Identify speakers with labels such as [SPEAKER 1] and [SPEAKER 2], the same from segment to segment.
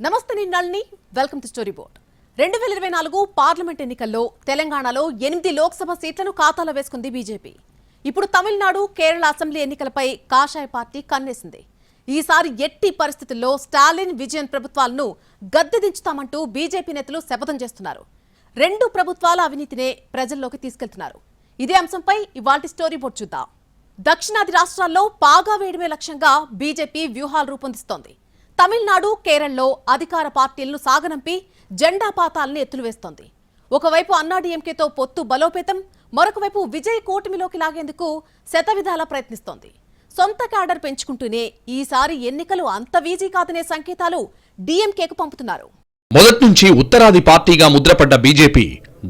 [SPEAKER 1] నమస్తే నేను Nalini welcome to story board 2024 parliament ఎన్నికల్లో తెలంగాణలో 8 లోక్సభ సీట్లను ఖాతాలో వేసుకుంది బీజేపీ. ఇప్పుడు తమిళనాడు, కేరళ అసెంబ్లీ ఎన్నికలపై కాషాయ పార్టీ కన్నేసింది. ఈసారి ఎట్టి పరిస్థితుల్లో స్టాలిన్, విజయన్ ప్రభుత్వాలను గద్దెదించుతామంటూ బీజేపీ నేతలు శపథం చేస్తున్నారు. రెండు ప్రభుత్వాల అవినీతినే ప్రజల్లోకి తీసుకెళ్తున్నారు. ఇదే అంశంపై ఇవాల్టి స్టోరీ బోర్డ్ చూద్దాం. దక్షిణాది రాష్ట్రాల్లో పాగా వేయడమే లక్ష్యంగా బీజేపీ వ్యూహాలు రూపొందిస్తోంది. తమిళనాడు, కేరళలో అధికార పార్టీలను సాగనంపి జెండా పాతాలను ఎత్తులువేస్తోంది. ఒకవైపు అన్నాడీఎంకేతో పొత్తు బలోపేతం, మరొకవైపు విజయ్ కూటమిలోకి లాగేందుకు శతవిధాలా ప్రయత్నిస్తోంది. సొంత క్యాడర్ పెంచుకుంటూనే ఈసారి ఎన్నికలు అంత వీజీ కాదనే సంకేతాలు డీఎంకేకు పంపుతున్నారు.
[SPEAKER 2] మొదటి నుంచి ఉత్తరాది పార్టీగా ముద్రపడ్డ బీజేపీ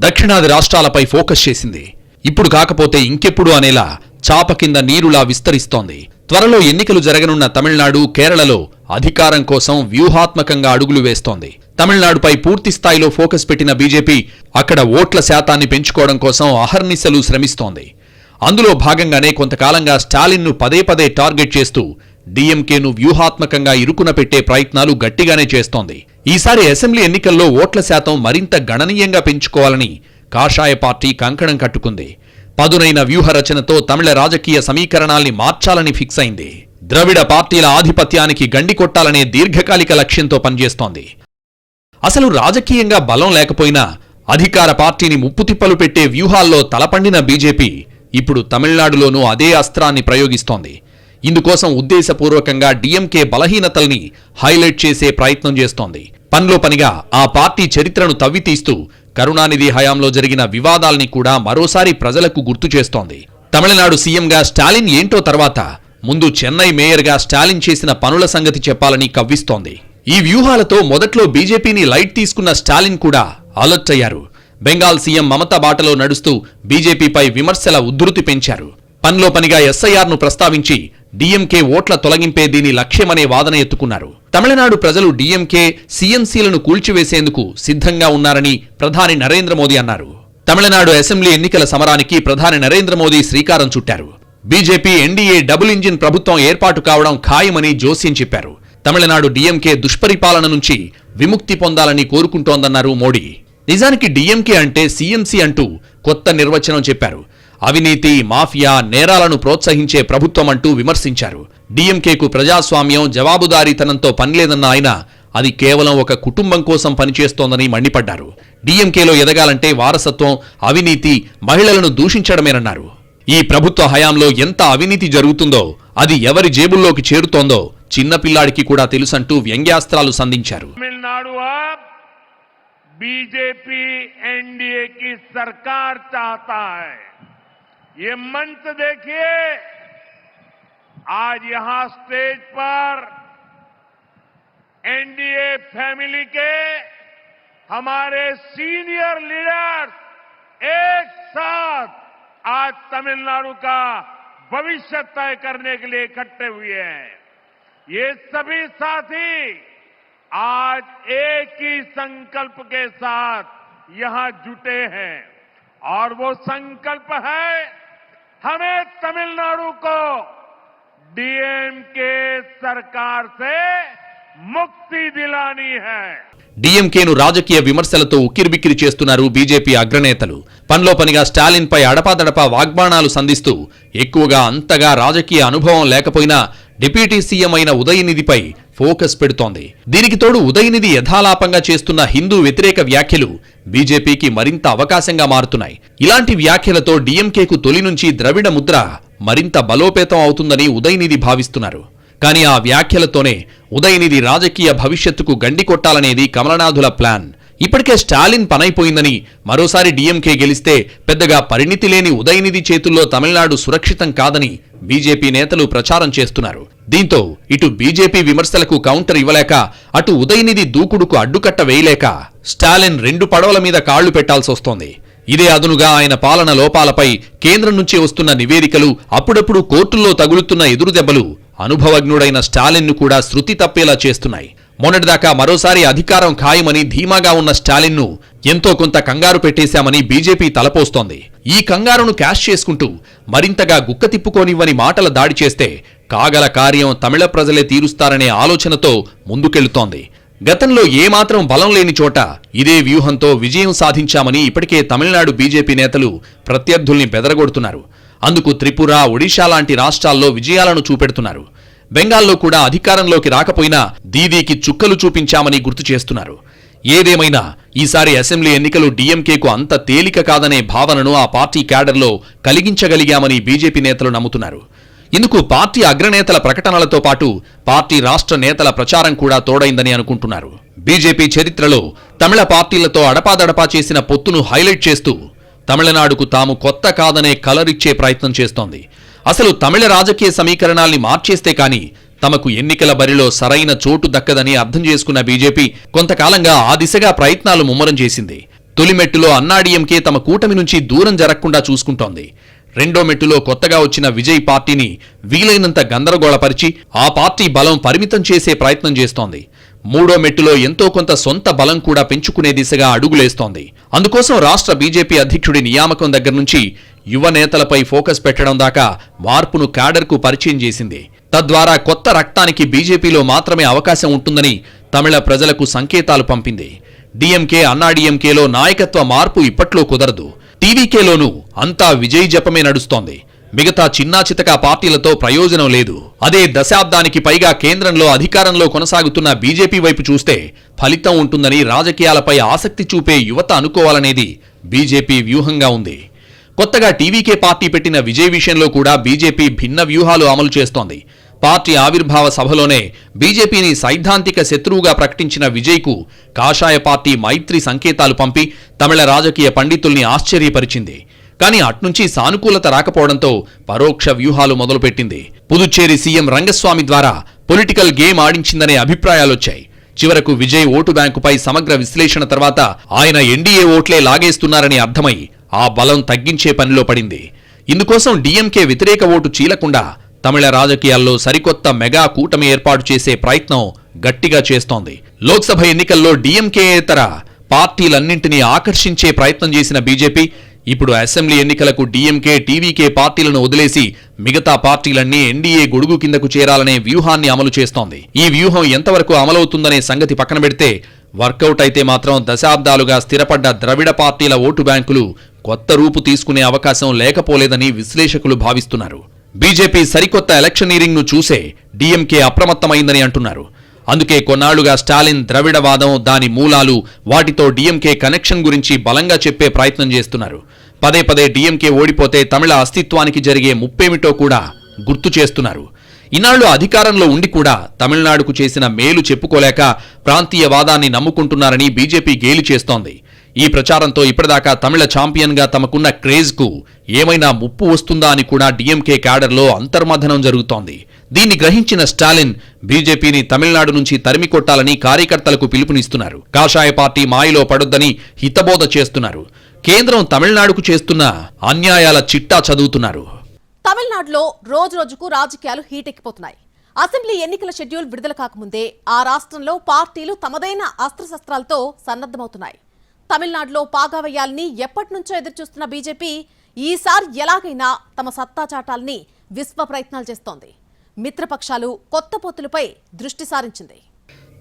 [SPEAKER 2] దక్షిణాది రాష్ట్రాలపై ఫోకస్ చేసింది. ఇప్పుడు కాకపోతే ఇంకెప్పుడు అనేలా చాప కింద నీరులా విస్తరిస్తోంది. త్వరలో ఎన్నికలు జరగనున్న తమిళనాడు, కేరళలో అధికారం కోసం వ్యూహాత్మకంగా అడుగులు వేస్తోంది. తమిళనాడుపై పూర్తి స్థాయిలో ఫోకస్ పెట్టిన బీజేపీ అక్కడ ఓట్ల శాతాన్ని పెంచుకోవడం కోసం అహర్నిశలు శ్రమిస్తోంది. అందులో భాగంగానే కొంతకాలంగా స్టాలిన్ను పదే పదే టార్గెట్ చేస్తూ డీఎంకేను వ్యూహాత్మకంగా ఇరుకున పెట్టే ప్రయత్నాలు గట్టిగానే చేస్తోంది. ఈసారి అసెంబ్లీ ఎన్నికల్లో ఓట్ల శాతం మరింత గణనీయంగా పెంచుకోవాలని కాషాయ పార్టీ కంకణం కట్టుకుంది. పదునైన వ్యూహరచనతో తమిళ రాజకీయ సమీకరణాల్ని మార్చాలని ఫిక్స్ అయింది. ద్రవిడ పార్టీల ఆధిపత్యానికి గండి కొట్టాలనే దీర్ఘకాలిక లక్ష్యంతో పనిచేస్తోంది. అసలు రాజకీయంగా బలం లేకపోయినా అధికార పార్టీని ముప్పుతిప్పలు పెట్టే వ్యూహాల్లో తలపండిన బీజేపీ ఇప్పుడు తమిళనాడులోనూ అదే అస్త్రాన్ని ప్రయోగిస్తోంది. ఇందుకోసం ఉద్దేశపూర్వకంగా డీఎంకే బలహీనతల్ని హైలైట్ చేసే ప్రయత్నం చేస్తోంది. పనిలో పనిగా ఆ పార్టీ చరిత్రను తవ్వితీస్తూ కరుణానిధి హయాంలో జరిగిన వివాదాల్ని కూడా మరోసారి ప్రజలకు గుర్తు చేస్తోంది. తమిళనాడు సీఎంగా స్టాలిన్ ఏంటో తర్వాత ముందు చెన్నై మేయర్గా స్టాలిన్ చేసిన పనుల సంగతి చెప్పాలని కవ్విస్తోంది. ఈ వ్యూహాలతో మొదట్లో బీజేపీని లైట్ తీసుకున్న స్టాలిన్ కూడా అలర్ట్ అయ్యారు. బెంగాల్ సీఎం మమతా బాటలో నడుస్తూ బీజేపీపై విమర్శల ఉద్ధృతి పెంచారు. పనిలో పనిగా ఎస్ఐఆర్ను ప్రస్తావించి డీఎంకే ఓట్ల తొలగింపే దీని లక్ష్యమనే వాదన ఎత్తుకున్నారు. తమిళనాడు ప్రజలు డీఎంకే, సీఎంసీలను కూల్చివేసేందుకు సిద్ధంగా ఉన్నారని ప్రధాని నరేంద్ర మోదీ అన్నారు. తమిళనాడు అసెంబ్లీ ఎన్నికల సమరానికి ప్రధాని నరేంద్ర మోదీ శ్రీకారం చుట్టారు. బీజేపీ ఎన్డీఏ డబుల్ ఇంజిన్ ప్రభుత్వం ఏర్పాటు కావడం ఖాయమని జోస్యం చెప్పారు. తమిళనాడు డీఎంకే దుష్పరిపాలన నుంచి విముక్తి పొందాలని కోరుకుంటోందన్నారు మోడీ. నిజానికి డీఎంకే అంటే సీఎంసీ అంటూ కొత్త నిర్వచనం చెప్పారు. అవినీతి, మాఫియా, నేరాలను ప్రోత్సహించే ప్రభుత్వం అంటూ విమర్శించారు. డీఎంకేకు ప్రజాస్వామ్యం, జవాబుదారీతనంతో పనిలేదన్న ఆయన అది కేవలం ఒక కుటుంబం కోసం పనిచేస్తోందని మండిపడ్డారు. డీఎంకేలో ఎదగాలంటే వారసత్వం, అవినీతి, మహిళలను దూషించడమేనన్నారు. ఈ ప్రభుత్వ హయాంలో ఎంత అవినీతి జరుగుతుందో, అది ఎవరి జేబుల్లోకి చేరుతోందో చిన్నపిల్లాడికి కూడా తెలుసంటూ వ్యంగ్యాస్త్రాలు సంధించారు.
[SPEAKER 3] बीजेपी एनडीए की सरकार चाहता है. ये मंच देखिए, आज यहां स्टेज पर एनडीए फैमिली के हमारे सीनियर लीडर्स एक साथ आज तमिलनाडु का भविष्य तय करने के लिए इकट्ठे हुए हैं. ये सभी साथी आज एक ही संकल्प के साथ यहां जुटे हैं और वो संकल्प है हमें तमिलनाडु को डीएमके सरकार से मुक्ति दिलानी है.
[SPEAKER 2] డీఎంకేను రాజకీయ విమర్శలతో ఉక్కిరిబిక్కిరి చేస్తున్నారు బీజేపీ అగ్రనేతలు. పనిలో పనిగా స్టాలిన్ పై అడపాదడపా వాగ్బాణాలు సంధిస్తూ ఎక్కువగా అంతగా రాజకీయ అనుభవం లేకపోయినా డిప్యూటీ సీఎం అయిన ఉదయనిధిపై ఫోకస్ పెడుతోంది. దీనికి తోడు ఉదయనిధి యథాలాపంగా చేస్తున్న హిందూ వ్యతిరేక వ్యాఖ్యలు బీజేపీకి మరింత అవకాశంగా మారుతున్నాయి. ఇలాంటి వ్యాఖ్యలతో డీఎంకేకు తొలి నుంచి ద్రవిడ ముద్ర మరింత బలోపేతం అవుతుందని ఉదయనిధి భావిస్తున్నారు. కానీ ఆ వ్యాఖ్యలతోనే ఉదయనిధి రాజకీయ భవిష్యత్తుకు గండి కొట్టాలనేది కమలనాథుల ప్లాన్. ఇప్పటికే స్టాలిన్ పనైపోయిందని, మరోసారి డీఎంకే గెలిస్తే పెద్దగా పరిణితి లేని ఉదయనిధి చేతుల్లో తమిళనాడు సురక్షితం కాదని బీజేపీ నేతలు ప్రచారం చేస్తున్నారు. దీంతో ఇటు బీజేపీ విమర్శలకు కౌంటర్ ఇవ్వలేక, అటు ఉదయనిధి దూకుడుకు అడ్డుకట్ట వేయలేక స్టాలిన్ రెండు పడవల మీద కాళ్లు పెట్టాల్సొస్తోంది. ఇదే అదునుగా ఆయన పాలన లోపాలపై కేంద్రం నుంచి వస్తున్న నివేదికలు, అప్పుడప్పుడు కోర్టుల్లో తగులుతున్న ఎదురుదెబ్బలు అనుభవజ్ఞుడైన స్టాలిన్ను కూడా శృతి తప్పేలా చేస్తున్నాయి. మొన్నటిదాకా మరోసారి అధికారం ఖాయమని ధీమాగా ఉన్న స్టాలిన్ను ఎంతో కొంత కంగారు పెట్టేశామని బీజేపీ తలపోస్తోంది. ఈ కంగారును క్యాష్ చేసుకుంటూ మరింతగా గుక్క తిప్పుకోనివ్వని మాటల దాడి చేస్తే కాగల కార్యం తమిళ ప్రజలే తీరుస్తారనే ఆలోచనతో ముందుకెళ్తోంది. గతంలో ఏమాత్రం బలం లేని చోట ఇదే వ్యూహంతో విజయం సాధించామని ఇప్పటికే తమిళనాడు బీజేపీ నేతలు ప్రత్యర్థుల్ని బెదరగొడుతున్నారు. అందుకు త్రిపుర, ఒడిషా లాంటి రాష్ట్రాల్లో విజయాలను చూపెడుతున్నారు. బెంగాల్లో కూడా అధికారంలోకి రాకపోయినా దీదీకి చుక్కలు చూపించామని గుర్తు చేస్తున్నారు. ఏదేమైనా ఈసారి అసెంబ్లీ ఎన్నికలు డీఎంకేకు అంత తేలిక కాదనే భావనను ఆ పార్టీ క్యాడర్లో కలిగించగలిగామని బీజేపీ నేతలు నమ్ముతున్నారు. ఇందుకు పార్టీ అగ్రనేతల ప్రకటనలతో పాటు పార్టీ రాష్ట్ర నేతల ప్రచారం కూడా తోడైందని అనుకుంటున్నారు. బీజేపీ చరిత్రలో తమిళ పార్టీలతో అడపాదడపా చేసిన పొత్తును హైలైట్ చేస్తూ తమిళనాడుకు తాము కొత్త కాదనే కలరిచ్చే ప్రయత్నం చేస్తోంది. అసలు తమిళ రాజకీయ సమీకరణాల్ని మార్చేస్తే కానీ తమకు ఎన్నికల బరిలో సరైన చోటు దక్కదని అర్థం చేసుకున్న బీజేపీ కొంతకాలంగా ఆ దిశగా ప్రయత్నాలు ముమ్మరం చేసింది. తొలి మెట్టులో అన్నాడీఎంకే తమ కూటమి నుంచి దూరం జరగకుండా చూసుకుంటోంది. రెండో మెట్టులో కొత్తగా వచ్చిన విజయ్ పార్టీని వీలైనంత గందరగోళపరిచి ఆ పార్టీ బలం పరిమితం చేసే ప్రయత్నం చేస్తోంది. మూడో మెట్టులో ఎంతో కొంత సొంత బలం కూడా పెంచుకునే దిశగా అడుగులేస్తోంది. అందుకోసం రాష్ట్ర బీజేపీ అధ్యక్షుడి నియామకం దగ్గర నుంచి యువ నేతలపై ఫోకస్ పెట్టడం దాకా మార్పును క్యాడర్కు పరిచయం చేసింది. తద్వారా కొత్త రక్తానికి బీజేపీలో మాత్రమే అవకాశం ఉంటుందని తమిళ ప్రజలకు సంకేతాలు పంపింది. డీఎంకే, అన్నాడీఎంకేలో నాయకత్వ మార్పు ఇప్పట్లో కుదరదు. టీవీకేలోనూ అంతా విజయ్ జపమే నడుస్తోంది. మిగతా చిన్నా చితకా పార్టీలతో ప్రయోజనం లేదు. అదే దశాబ్దానికి పైగా కేంద్రంలో అధికారంలో కొనసాగుతున్న బీజేపీ వైపు చూస్తే ఫలితం ఉంటుందని రాజకీయాలపై ఆసక్తి చూపే యువత అనుకోవాలనేది బీజేపీ వ్యూహంగా ఉంది. కొత్తగా టీవీకే పార్టీ పెట్టిన విజయ్ విషయంలో కూడా బీజేపీ భిన్న వ్యూహాలు అమలు చేస్తోంది. పార్టీ ఆవిర్భావ సభలోనే బీజేపీని సైద్ధాంతిక శత్రువుగా ప్రకటించిన విజయ్కు కాషాయ పార్టీ మైత్రి సంకేతాలు పంపి తమిళ రాజకీయ పండితుల్ని ఆశ్చర్యపరిచింది. కానీ అట్నుంచి సానుకూలత రాకపోవడంతో పరోక్ష వ్యూహాలు మొదలుపెట్టింది. పుదుచ్చేరి సీఎం రంగస్వామి ద్వారా పొలిటికల్ గేమ్ ఆడించిందనే అభిప్రాయాలొచ్చాయి. చివరకు విజయ్ ఓటు బ్యాంకుపై సమగ్ర విశ్లేషణ తర్వాత ఆయన ఎన్డీఏ ఓట్లే లాగేస్తున్నారని అర్థమై ఆ బలం తగ్గించే పనిలో పడింది. ఇందుకోసం డీఎంకే వ్యతిరేక ఓటు చీలకుండా తమిళ రాజకీయాల్లో సరికొత్త మెగా కూటమి ఏర్పాటు చేసే ప్రయత్నం గట్టిగా చేస్తోంది. లోక్సభ ఎన్నికల్లో డీఎంకేయేతర పార్టీలన్నింటినీ ఆకర్షించే ప్రయత్నం చేసిన బీజేపీ ఇప్పుడు అసెంబ్లీ ఎన్నికలకు డీఎంకే, టీవీకే పార్టీలను వదిలేసి మిగతా పార్టీలన్నీ ఎన్డీఏ గొడుగు కిందకు చేరాలనే వ్యూహాన్ని అమలు చేస్తోంది. ఈ వ్యూహం ఎంతవరకు అమలవుతుందనే సంగతి పక్కన పెడితే వర్కౌట్ అయితే మాత్రం దశాబ్దాలుగా స్థిరపడ్డ ద్రవిడ పార్టీల ఓటు బ్యాంకులు కొత్త రూపు తీసుకునే అవకాశం లేకపోలేదని విశ్లేషకులు భావిస్తున్నారు. బీజేపీ సరికొత్త ఎలక్షనీరింగ్ ను చూసే డీఎంకే అప్రమత్తమైందని అంటున్నారు. అందుకే కొన్నాళ్లుగా స్టాలిన్ ద్రవిడవాదం, దాని మూలాలు, వాటితో డీఎంకే కనెక్షన్ గురించి బలంగా చెప్పే ప్రయత్నం చేస్తున్నారు. పదే పదే డీఎంకే ఓడిపోతే తమిళ అస్తిత్వానికి జరిగే ముప్పేమిటో కూడా గుర్తు చేస్తున్నారు. ఇన్నాళ్లు అధికారంలో ఉండి కూడా తమిళనాడుకు చేసిన మేలు చెప్పుకోలేక ప్రాంతీయవాదాన్ని నమ్ముకుంటున్నారని బీజేపీ గేలి చేస్తోంది. ఈ ప్రచారంతో ఇప్పటిదాకా తమిళ ఛాంపియన్గా తమకున్న క్రేజ్కు ఏమైనా ముప్పు వస్తుందా అని కూడా డీఎంకే క్యాడర్లో అంతర్మథనం జరుగుతోంది. దీన్ని గ్రహించిన స్టాలిన్ బీజేపీని తమిళనాడు నుంచి తరిమికొట్టాలని కార్యకర్తలకు పిలుపునిస్తున్నారు. కాషాయ పార్టీ మాయలో పడొద్దని హితబోధ చేస్తున్నారు. కేంద్రం తమిళనాడుకు చేస్తున్న అన్యాయాల చిట్టా చదువుతున్నారు.
[SPEAKER 1] తమిళనాడులో రోజురోజుకు రాజకీయాలు హీటెక్కిపోతున్నాయి. అసెంబ్లీ ఎన్నికల షెడ్యూల్ విడుదల కాకముందే ఆ రాష్ట్రంలో పార్టీలు తమదైన అస్త్రశస్త్రాలతో సన్నద్ధమవుతున్నాయి. తమిళనాడులో పాగా వేయాలని ఎప్పటినుంచో ఎదురుచూస్తున్న బీజేపీ ఈసారి ఎలాగైనా తమ సత్తా చాటాలని విశ్వ ప్రయత్నాలు చేస్తోంది. మిత్రపక్షాలు కొత్త పొత్తులపై దృష్టి సారించింది.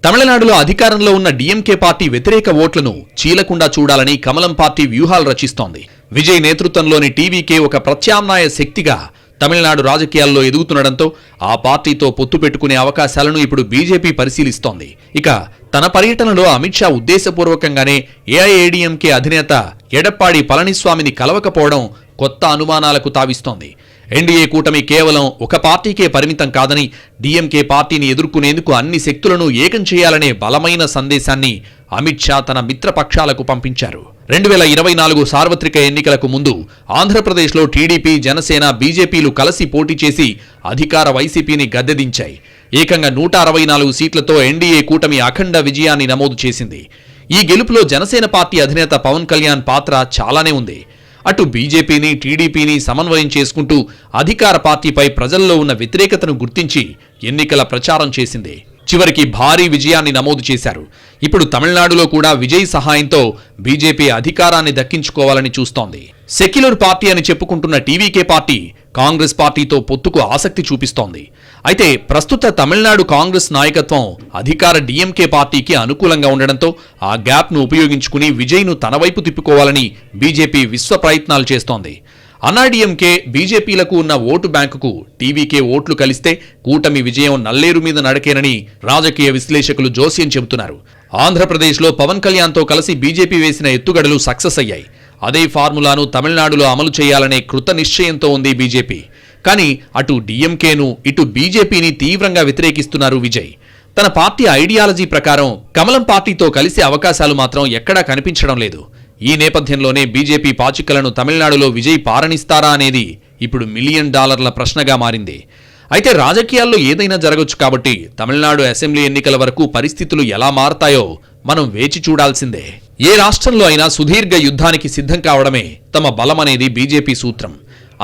[SPEAKER 2] తమిళనాడులో అధికారంలో ఉన్న డీఎంకే పార్టీ వ్యతిరేక ఓట్లను చీలకుండా చూడాలని కమలం పార్టీ వ్యూహాలు రచిస్తోంది. విజయ్ నేతృత్వంలోని టీవీకే ఒక ప్రత్యామ్నాయ శక్తిగా తమిళనాడు రాజకీయాల్లో ఎదుగుతుండటంతో ఆ పార్టీతో పొత్తు పెట్టుకునే అవకాశాలను ఇప్పుడు బీజేపీ పరిశీలిస్తోంది. ఇక తన పర్యటనలో అమిత్ షా ఉద్దేశపూర్వకంగానే ఏఐఏడీఎంకే అధినేత ఎడప్పాడి పళనిస్వామిని కలవకపోవడం కొత్త అనుమానాలకు తావిస్తోంది. ఎన్డీఏ కూటమి కేవలం ఒక పార్టీకే పరిమితం కాదని, డీఎంకే పార్టీని ఎదుర్కొనేందుకు అన్ని శక్తులను ఏకం చేయాలనే బలమైన సందేశాన్ని అమిత్ షా తన మిత్రపక్షాలకు పంపించారు. 2024 సార్వత్రిక ఎన్నికలకు ముందు ఆంధ్రప్రదేశ్లో టీడీపీ, జనసేన, బీజేపీలు కలిసి పోటీ చేసి అధికార వైసీపీని గద్దెదించాయి. ఏకంగా 164 సీట్లతో ఎన్డీఏ కూటమి అఖండ విజయాన్ని నమోదు చేసింది. ఈ గెలుపులో జనసేన పార్టీ అధినేత పవన్ కళ్యాణ్ పాత్ర చాలానే ఉంది. అటు బీజేపీని, టీడీపీని సమన్వయం చేసుకుంటూ అధికార పార్టీపై ప్రజల్లో ఉన్న వ్యతిరేకతను గుర్తించి ఎన్నికల ప్రచారం చేసింది. చివరికి భారీ విజయాన్ని నమోదు చేశారు. ఇప్పుడు తమిళనాడులో కూడా విజయ్ సహాయంతో బీజేపీ అధికారాన్ని దక్కించుకోవాలని చూస్తోంది. సెక్యులర్ పార్టీ అని చెప్పుకుంటున్న టీవీకే పార్టీ కాంగ్రెస్ పార్టీతో పొత్తుకు ఆసక్తి చూపిస్తోంది. అయితే ప్రస్తుత తమిళనాడు కాంగ్రెస్ నాయకత్వం అధికార డీఎంకే పార్టీకి అనుకూలంగా ఉండడంతో ఆ గ్యాప్ను ఉపయోగించుకుని విజయ్ను తన వైపు తిప్పుకోవాలని బీజేపీ విశ్వ ప్రయత్నాలు చేస్తోంది. అన్నాడీఎంకే బీజేపీలకు ఉన్న ఓటు బ్యాంకుకు టీవీకే ఓట్లు కలిస్తే కూటమి విజయం నల్లేరు మీద నడకేనని రాజకీయ విశ్లేషకులు జోస్యం చెబుతున్నారు. ఆంధ్రప్రదేశ్లో పవన్ కళ్యాణ్తో కలిసి బీజేపీ వేసిన ఎత్తుగడలు సక్సెస్ అయ్యాయి. అదే ఫార్ములాను తమిళనాడులో అమలు చేయాలనే కృత నిశ్చయంతో ఉంది బీజేపీ. కానీ అటు డీఎంకేను ఇటు బీజేపీని తీవ్రంగా వ్యతిరేకిస్తున్నారు విజయ్. తన పార్టీ ఐడియాలజీ ప్రకారం కమలం పార్టీతో కలిసే అవకాశాలు మాత్రం ఎక్కడా కనిపించడం లేదు. ఈ నేపథ్యంలోనే బీజేపీ పాచికలను తమిళనాడులో విజయ్ పారనిస్తారా అనేది ఇప్పుడు $1 మిలియన్ ప్రశ్నగా మారింది. అయితే రాజకీయాల్లో ఏదైనా జరగొచ్చు కాబట్టి తమిళనాడు అసెంబ్లీ ఎన్నికల వరకు పరిస్థితులు ఎలా మారతాయో మనం వేచి చూడాల్సిందే. ఏ రాష్ట్రంలో అయినా సుదీర్ఘ యుద్ధానికి సిద్ధం కావడమే తమ బలమనేది బీజేపీ సూత్రం.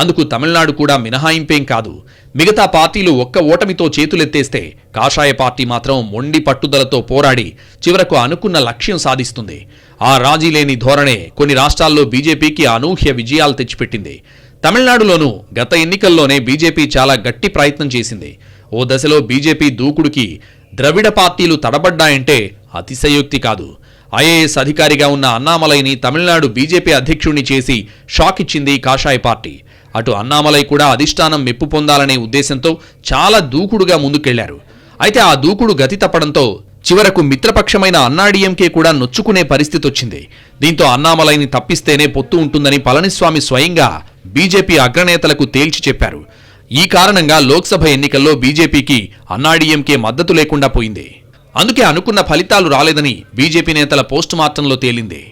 [SPEAKER 2] అందుకు తమిళనాడు కూడా మినహాయింపేం కాదు. మిగతా పార్టీలు ఒక్క ఓటమితో చేతులెత్తేస్తే కాషాయ పార్టీ మాత్రం మొండి పట్టుదలతో పోరాడి చివరకు అనుకున్న లక్ష్యం సాధిస్తుంది. ఆ రాజీలేని ధోరణే కొన్ని రాష్ట్రాల్లో బీజేపీకి అనూహ్య విజయాలు తెచ్చిపెట్టింది. తమిళనాడులోనూ గత ఎన్నికల్లోనే బీజేపీ చాలా గట్టి ప్రయత్నం చేసింది. ఓ దశలో బీజేపీ దూకుడుకి ద్రవిడ పార్టీలు తడబడ్డాయంటే అతిశయోక్తి కాదు. ఐఏఎస్ అధికారిగా ఉన్న అన్నామలైని తమిళనాడు బీజేపీ అధ్యక్షుణ్ణి చేసి షాక్ ఇచ్చింది కాషాయ పార్టీ. అటు అన్నామలై కూడా అధిష్టానం మెప్పు పొందాలనే ఉద్దేశంతో చాలా దూకుడుగా ముందుకెళ్లారు. అయితే ఆ దూకుడు గతి తప్పడంతో చివరకు మిత్రపక్షమైన అన్నాడీఎంకే కూడా నొచ్చుకునే పరిస్థితి వచ్చింది. దీంతో అన్నామలైని తప్పిస్తేనే పొత్తు ఉంటుందని పళనిస్వామి స్వయంగా బీజేపీ అగ్రనేతలకు తేల్చి చెప్పారు. ఈ కారణంగా లోక్సభ ఎన్నికల్లో బీజేపీకి అన్నాడీఎంకే మద్దతు లేకుండా పోయింది. అందుకే అనుకున్న ఫలితాలు రాలేదని బీజేపీ నేతల పోస్టుమార్టంలో తేలింది.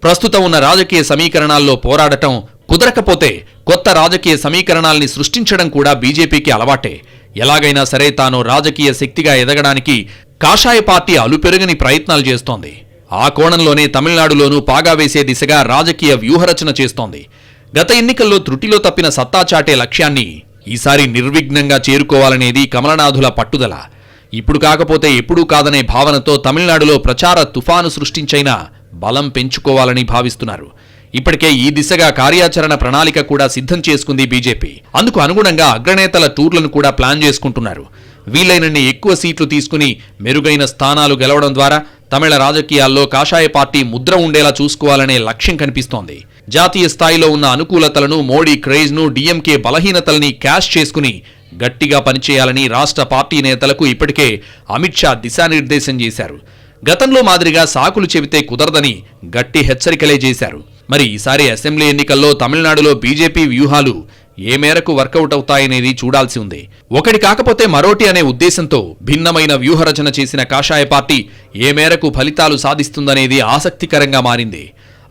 [SPEAKER 2] ప్రస్తుతం ఉన్న రాజకీయ సమీకరణాల్లో పోరాడటం కుదరకపోతే కొత్త రాజకీయ సమీకరణాల్ని సృష్టించడం కూడా బీజేపీకి అలవాటే. ఎలాగైనా సరే తాను రాజకీయ శక్తిగా ఎదగడానికి కాషాయ పార్టీ అలుపెరుగని ప్రయత్నాలు చేస్తోంది. ఆ కోణంలోనే తమిళనాడులోనూ పాగా వేసే దిశగా రాజకీయ వ్యూహరచన చేస్తోంది. గత ఎన్నికల్లో త్రుటిలో తప్పిన సత్తా చాటే లక్ష్యాన్ని ఈసారి నిర్విఘ్నంగా చేరుకోవాలనేది కమలనాథుల పట్టుదల. ఇప్పుడు కాకపోతే ఎప్పుడూ కాదనే భావనతో తమిళనాడులో ప్రచార తుఫాను సృష్టించైనా బలం పెంచుకోవాలని భావిస్తున్నారు. ఇప్పటికే ఈ దిశగా కార్యాచరణ ప్రణాళిక కూడా సిద్ధం చేసుకుంది బీజేపీ. అందుకు అనుగుణంగా అగ్రనేతల టూర్లను కూడా ప్లాన్ చేసుకుంటున్నారు. వీలైనన్ని ఎక్కువ సీట్లు తీసుకుని మెరుగైన స్థానాలు గెలవడం ద్వారా తమిళ రాజకీయాల్లో కాషాయ పార్టీ ముద్ర ఉండేలా చూసుకోవాలనే లక్ష్యం కనిపిస్తోంది. జాతీయ స్థాయిలో ఉన్న అనుకూలతలను, మోడీ క్రేజ్ను, డీఎంకే బలహీనతల్ని క్యాష్ చేసుకుని గట్టిగా పనిచేయాలని రాష్ట్ర పార్టీ నేతలకు ఇప్పటికే అమిత్ షా దిశానిర్దేశం చేశారు. గతంలో మాదిరిగా సాకులు చెబితే కుదరదని గట్టి హెచ్చరికలే చేశారు. మరి ఈసారి అసెంబ్లీ ఎన్నికల్లో తమిళనాడులో బీజేపీ వ్యూహాలు ఏ మేరకు వర్కౌట్ అవుతాయనేది చూడాల్సి ఉంది. ఒకటి కాకపోతే మరోటి అనే ఉద్దేశంతో భిన్నమైన వ్యూహరచన చేసిన కాషాయ పార్టీ ఏ మేరకు ఫలితాలు సాధిస్తుందనేది ఆసక్తికరంగా మారింది.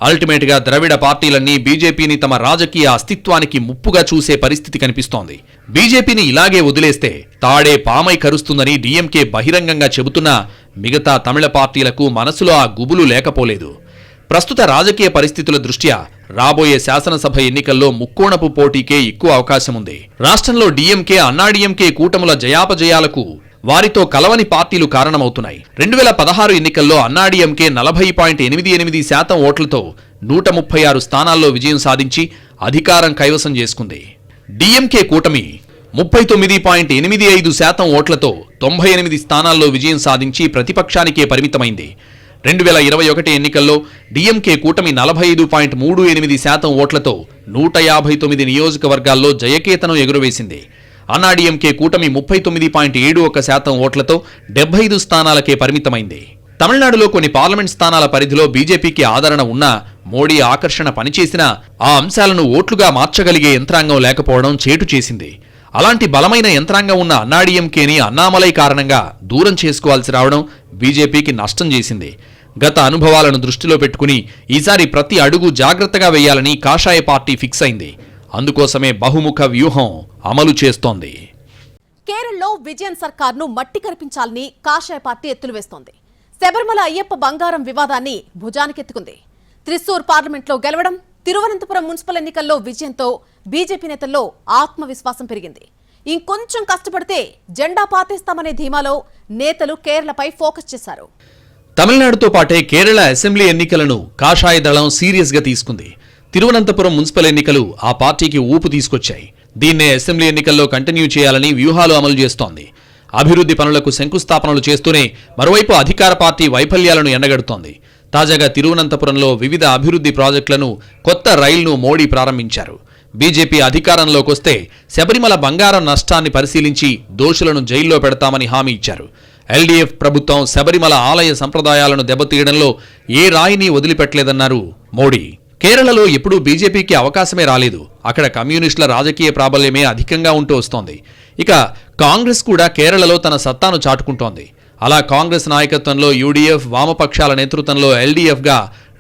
[SPEAKER 2] అల్టిమేట్ గా ద్రవిడ పార్టీలన్నీ బీజేపీని తమ రాజకీయ అస్తిత్వానికి ముప్పుగా చూసే పరిస్థితి కనిపిస్తోంది. బీజేపీని ఇలాగే వదిలేస్తే తాడే పామై కరుస్తుందని డీఎంకే బహిరంగంగా చెబుతున్నా మిగతా తమిళ పార్టీలకు మనసులో ఆ గుబులు లేకపోలేదు. ప్రస్తుత రాజకీయ పరిస్థితుల దృష్ట్యా రాబోయే శాసనసభ ఎన్నికల్లో ముక్కోణపు పోటీకే ఎక్కువ అవకాశం ఉంది. రాష్ట్రంలో డీఎంకే, అన్నాడీఎంకే కూటముల జయాపజయాలకు వారితో కలవని పార్టీలు కారణమవుతున్నాయి. 2016 ఎన్నికల్లో అన్నాడీఎంకే 40.88% ఓట్లతో 136 స్థానాల్లో విజయం సాధించి అధికారం కైవసం చేసుకుంది. డీఎంకే కూటమి 39.85% ఓట్లతో 98 స్థానాల్లో విజయం సాధించి ప్రతిపక్షానికే పరిమితమైంది. 2021 ఎన్నికల్లో డీఎంకే కూటమి 45.38% ఓట్లతో 159 నియోజకవర్గాల్లో జయకేతనం ఎగురవేసింది. అన్నాడీఎంకే కూటమి 39.71% ఓట్లతో 75 స్థానాలకే పరిమితమైంది. తమిళనాడులో కొన్ని పార్లమెంట్ స్థానాల పరిధిలో బీజేపీకి ఆదరణ ఉన్నా, మోడీ ఆకర్షణ పనిచేసినా ఆ అంశాలను ఓట్లుగా మార్చగలిగే యంత్రాంగం లేకపోవడం చేటు చేసింది. అలాంటి బలమైన యంత్రాంగం ఉన్న అన్నాడీఎంకేని అన్నామలై కారణంగా దూరం చేసుకోవాల్సి రావడం బీజేపీకి నష్టం చేసింది. గత అనుభవాలను దృష్టిలో పెట్టుకుని ఈసారి ప్రతి అడుగు జాగ్రత్తగా వేయాలని కాషాయ పార్టీ ఫిక్స్ అయింది. అందుకోసమే బహుముఖ వ్యూహం అమలు చేస్తోంది.
[SPEAKER 1] కేరళలో విజయన్ సర్కార్ను మట్టి కరిపించాలని కాషాయ పార్టీ ఎత్తులు వేస్తోంది. శబరిమల అయ్యప్ప బంగారం వివాదాన్ని భుజానికెత్తుకుంది. త్రిశూర్ పార్లమెంట్లో గెలవడం, తిరువనంతపురం మున్సిపల్ ఎన్నికల్లో విజయంతో బీజేపీ నేతల్లో ఆత్మవిశ్వాసం పెరిగింది. ఇంకొంచెం కష్టపడితే జెండా పాతేస్తామనే ధీమాలో నేతలు కేరళపై ఫోకస్ చేశారు.
[SPEAKER 2] తమిళనాడుతో పాటే కేరళ అసెంబ్లీ ఎన్నికలను కాషాయ దళం సీరియస్గా తీసుకుంది. తిరువనంతపురం మున్సిపల్ ఎన్నికలు ఆ పార్టీకి ఊపు తీసుకొచ్చాయి. దీన్నే అసెంబ్లీ ఎన్నికల్లో కంటిన్యూ చేయాలని వ్యూహాలు అమలు చేస్తోంది. అభివృద్ధి పనులకు శంకుస్థాపనలు చేస్తూనే మరోవైపు అధికార పార్టీ వైఫల్యాలను ఎండగడుతోంది. తాజాగా తిరువనంతపురంలో వివిధ అభివృద్ధి ప్రాజెక్టులను, కొత్త రైలును మోడీ ప్రారంభించారు. బీజేపీ అధికారంలోకొస్తే శబరిమల బంగారం నష్టాన్ని పరిశీలించి దోషులను జైల్లో పెడతామని హామీ ఇచ్చారు. ఎల్డీఎఫ్ ప్రభుత్వం శబరిమల ఆలయ సంప్రదాయాలను దెబ్బతీయడంలో ఏ రాయిని వదిలిపెట్టలేదన్నారు మోడీ. కేరళలో ఎప్పుడూ బీజేపీకి అవకాశమే రాలేదు. అక్కడ కమ్యూనిస్టుల రాజకీయ ప్రాబల్యమే అధికంగా ఉంటూ వస్తోంది. ఇక కాంగ్రెస్ కూడా కేరళలో తన సత్తాను చాటుకుంటోంది. అలా కాంగ్రెస్ నాయకత్వంలో యూడీఎఫ్, వామపక్షాల నేతృత్వంలో ఎల్డీఎఫ్గా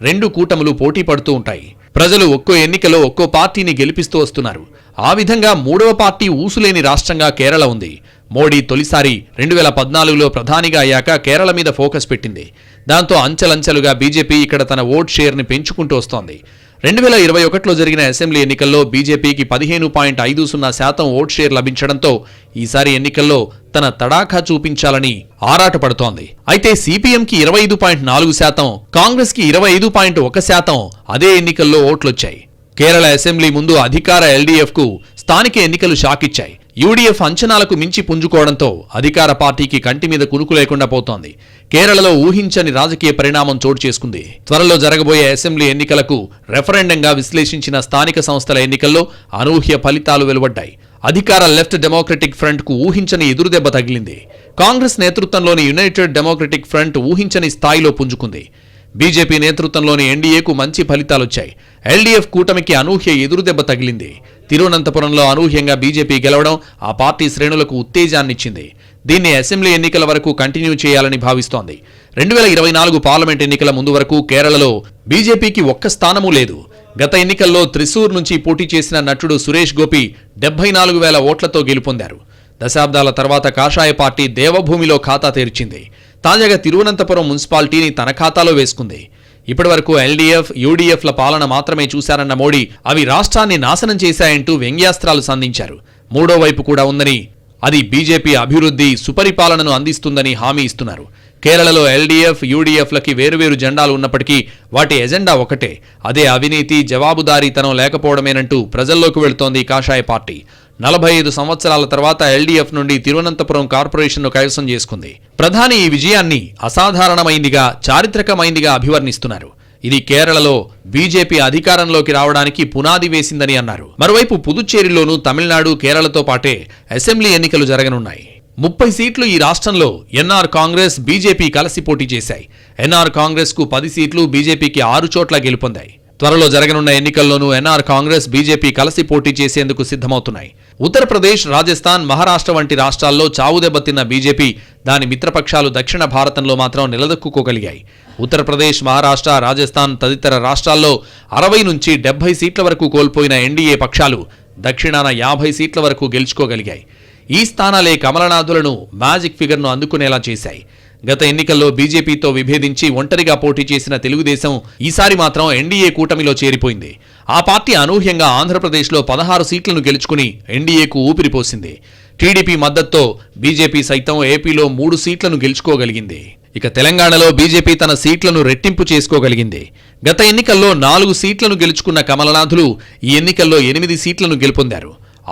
[SPEAKER 2] 2 కూటములు పోటీ పడుతూ ఉంటాయి. ప్రజలు ఒక్కో ఎన్నికలో ఒక్కో పార్టీని గెలిపిస్తూ వస్తున్నారు. ఆ విధంగా 3వ పార్టీ ఊసులేని రాష్ట్రంగా కేరళ ఉంది. మోడీ తొలిసారి 2014లో ప్రధానిగా అయ్యాక కేరళ మీద ఫోకస్ పెట్టింది. దాంతో అంచెలంచెలుగా బీజేపీ ఇక్కడ తన ఓట్ షేర్ని పెంచుకుంటూ వస్తోంది. 2021లో జరిగిన అసెంబ్లీ ఎన్నికల్లో బీజేపీకి 15.50% ఓట్ షేర్ లభించడంతో ఈసారి ఎన్నికల్లో తన తడాఖా చూపించాలని ఆరాటపడుతోంది. అయితే సిపిఎంకి 25.4%, కాంగ్రెస్కి 25.1% అదే ఎన్నికల్లో ఓట్లొచ్చాయి. కేరళ అసెంబ్లీ ముందు అధికార ఎల్డీఎఫ్కు స్థానిక ఎన్నికలు షాకిచ్చాయి. యూడీఎఫ్ అంచనాలకు మించి పుంజుకోవడంతో అధికార పార్టీకి కంటి మీద కునుకు లేకుండా పోతోంది. కేరళలో ఊహించని రాజకీయ పరిణామం చోటు చేసుకుంది. త్వరలో జరగబోయే అసెంబ్లీ ఎన్నికలకు రెఫరెండంగా విశ్లేషించిన స్థానిక సంస్థల ఎన్నికల్లో అనూహ్య ఫలితాలు వెలువడ్డాయి. అధికార లెఫ్ట్ డెమోక్రటిక్ ఫ్రంట్కు ఊహించని ఎదురుదెబ్బ తగిలింది. కాంగ్రెస్ నేతృత్వంలోని యునైటెడ్ డెమోక్రటిక్ ఫ్రంట్ ఊహించని స్థాయిలో పుంజుకుంది. బీజేపీ నేతృత్వంలోని ఎన్డీఏకు మంచి ఫలితాలొచ్చాయి. ఎల్డీఎఫ్ కూటమికి అనూహ్య ఎదురుదెబ్బ తగిలింది. తిరువనంతపురంలో అనూహ్యంగా బీజేపీ గెలవడం ఆ పార్టీ శ్రేణులకు ఉత్తేజాన్నిచ్చింది. దీన్ని అసెంబ్లీ ఎన్నికల వరకు కంటిన్యూ చేయాలని భావిస్తోంది. 2024 పార్లమెంట్ ఎన్నికల ముందు వరకు కేరళలో బీజేపీకి ఒక్క స్థానమూ లేదు. గత ఎన్నికల్లో త్రిశూర్ నుంచి పోటీ చేసిన నటుడు సురేష్ గోపి 74,000 ఓట్లతో గెలుపొందారు. దశాబ్దాల తర్వాత కాషాయ పార్టీ దేవభూమిలో ఖాతా తెరిచింది. తాజాగా తిరువనంతపురం మున్సిపాలిటీని తన ఖాతాలో వేసుకుంది. ఇప్పటివరకు ఎల్డీఎఫ్, యూడీఎఫ్ల పాలన మాత్రమే చూశారన్న మోడీ అవి రాష్ట్రాన్ని నాశనం చేశాయంటూ వ్యంగ్యాస్త్రాలు సంధించారు. మూడో వైపు కూడా ఉందని, అది బీజేపీ అభివృద్ధి, సుపరిపాలనను అందిస్తుందని హామీ ఇస్తున్నారు. కేరళలో ఎల్డీఎఫ్, యూడీఎఫ్లకి వేరువేరు జెండాలు ఉన్నప్పటికీ వాటి ఎజెండా ఒకటే. అదే అవినీతి, జవాబుదారీతనం లేకపోవడమేనంటూ ప్రజల్లోకి వెళుతోంది కాషాయ పార్టీ. 45 సంవత్సరాల తర్వాత ఎల్డీఎఫ్ నుండి తిరువనంతపురం కార్పొరేషన్ను కైవసం చేసుకుంది. ప్రధాని ఈ విజయాన్ని అసాధారణమైందిగా, చారిత్రకమైందిగా అభివర్ణిస్తున్నారు. ఇది కేరళలో బీజేపీ అధికారంలోకి రావడానికి పునాది వేసిందని అన్నారు. మరోవైపు పుదుచ్చేరిలోనూ తమిళనాడు, కేరళతో పాటే అసెంబ్లీ ఎన్నికలు జరగనున్నాయి. 30 సీట్లు ఈ రాష్ట్రంలో ఎన్ఆర్ కాంగ్రెస్, బీజేపీ కలిసి పోటీ చేశాయి. ఎన్ఆర్ కాంగ్రెస్ కు 10 సీట్లు, బీజేపీకి 6 చోట్ల గెలుపొందాయి. త్వరలో జరగనున్న ఎన్నికల్లోనూ ఎన్ఆర్ కాంగ్రెస్, బీజేపీ కలిసి పోటీ చేసేందుకు సిద్ధమవుతున్నాయి. ఉత్తరప్రదేశ్, రాజస్థాన్, మహారాష్ట్ర వంటి రాష్ట్రాల్లో చావుదెబ్బతిన్న బీజేపీ దాని మిత్రపక్షాలు దక్షిణ భారతంలో మాత్రం నిలదొక్కుకోగలిగాయి. ఉత్తరప్రదేశ్, మహారాష్ట్ర, రాజస్థాన్ తదితర రాష్ట్రాల్లో 60 నుంచి 70 సీట్ల వరకు కోల్పోయిన ఎన్డీఏ పక్షాలు దక్షిణాన 50 సీట్ల వరకు గెలుచుకోగలిగాయి. ఈ స్థానాలే కమలనాథులను మ్యాజిక్ ఫిగర్ను అందుకునేలా చేశాయి. గత ఎన్నికల్లో బీజేపీతో విభేదించి ఒంటరిగా పోటీ చేసిన తెలుగుదేశం ఈసారి మాత్రం ఎన్డీఏ కూటమిలో చేరిపోయింది. ఆ పార్టీ అనూహ్యంగా ఆంధ్రప్రదేశ్లో 16 సీట్లను గెలుచుకుని ఎన్డీఏకు ఊపిరిపోసింది. టీడీపీ మద్దతుతో బీజేపీ సైతం ఏపీలో 3 సీట్లను గెలుచుకోగలిగింది. ఇక తెలంగాణలో బీజేపీ తన సీట్లను రెట్టింపు చేసుకోగలిగింది. గత ఎన్నికల్లో 4 సీట్లను గెలుచుకున్న కమలనాథులు ఈ ఎన్నికల్లో 8 సీట్లను గెలుపొందారు.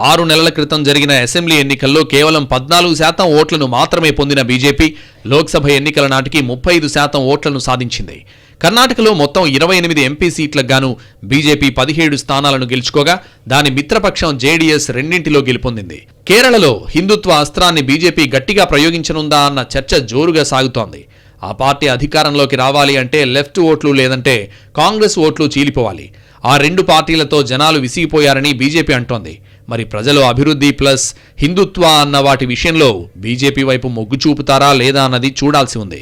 [SPEAKER 2] 6 నెలల క్రితం జరిగిన అసెంబ్లీ ఎన్నికల్లో కేవలం 14% ఓట్లను మాత్రమే పొందిన బీజేపీ లోక్సభ ఎన్నికల నాటికి 35% ఓట్లను సాధించింది. కర్ణాటకలో మొత్తం 28 ఎంపీ సీట్లకు గాను బీజేపీ 17 స్థానాలను గెలుచుకోగా దాని మిత్రపక్షం జేడీఎస్ 2 గెలుపొందింది. కేరళలో హిందుత్వ అస్త్రాన్ని బీజేపీ గట్టిగా ప్రయోగించనుందా అన్న చర్చ జోరుగా సాగుతోంది. ఆ పార్టీ అధికారంలోకి రావాలి అంటే లెఫ్ట్ ఓట్లు లేదంటే కాంగ్రెస్ ఓట్లు చీలిపోవాలి. ఆ 2 పార్టీలతో జనాలు విసిగిపోయారని బీజేపీ అంటోంది. మరి ప్రజలు అభివృద్ధి ప్లస్ హిందుత్వ అన్న వాటి విషయంలో బీజేపీ వైపు మొగ్గు చూపుతారా లేదా అన్నది చూడాల్సి ఉంది.